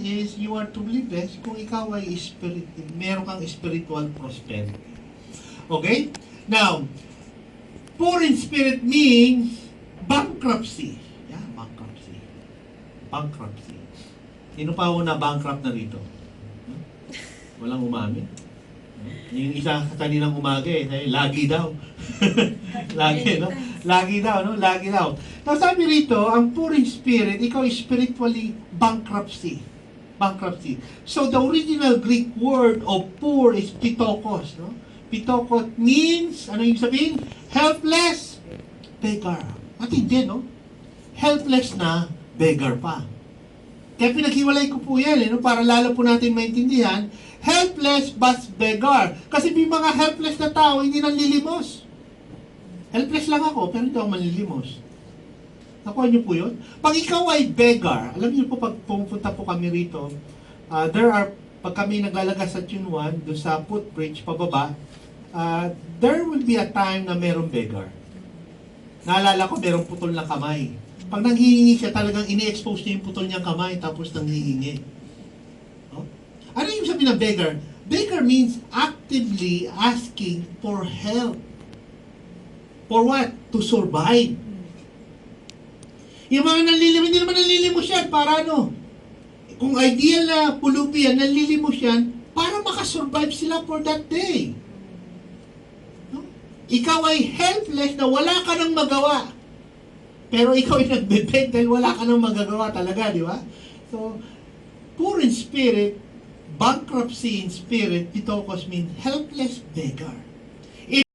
is you are truly blessed kung ikaw ay meron kang spiritual prosperity. Okay? Now, poor in spirit means bankruptcy. Yeah, bankruptcy. Bankruptcy. Sino pa na bankrupt na rito? Walang umamin. Yung isa kaninang umaga lagi daw. Lagi, no? Lagi daw, no? Lagi daw. Now, sabi rito, ang poor in spirit, ikaw is spiritually bankruptcy. Bankruptcy. So, the original Greek word of poor is pitokos, no? Pitokos means, ano yung sabihin? Helpless beggar. Matindi, no? Helpless na beggar pa. Kaya pinaghiwalay ko po yan, no? Para lalo po natin maintindihan, helpless but beggar. Kasi may mga helpless na tao, hindi nanlilimos. Helpless lang ako, pero hindi ako manlilimos. Nakuha niyo po yun? Pag ikaw ay beggar, alam niyo po, pag pumunta po kami rito, pag kami naglalagas sa Tune 1, doon sa footbridge, pababa, there will be a time na merong beggar. Naalala ko, merong putol na kamay. Pag nanghihingi siya, talagang ini-expose niya yung putol niyang kamay, tapos nanghihingi. No? Ano yung sabihin ng beggar? Beggar means actively asking for help. For what? To survive. Yung mga nanlilimos, hindi naman nanlilimos yan, para ano? Kung ideal na pulubi yan, nanlilimos yan, para makasurvive sila for that day. No? Ikaw ay helpless na wala ka nang magawa. Pero ikaw ay nagbebeg dahil wala ka nang magagawa talaga, di ba? So, poor in spirit, bankruptcy in spirit, pitokos means helpless beggar.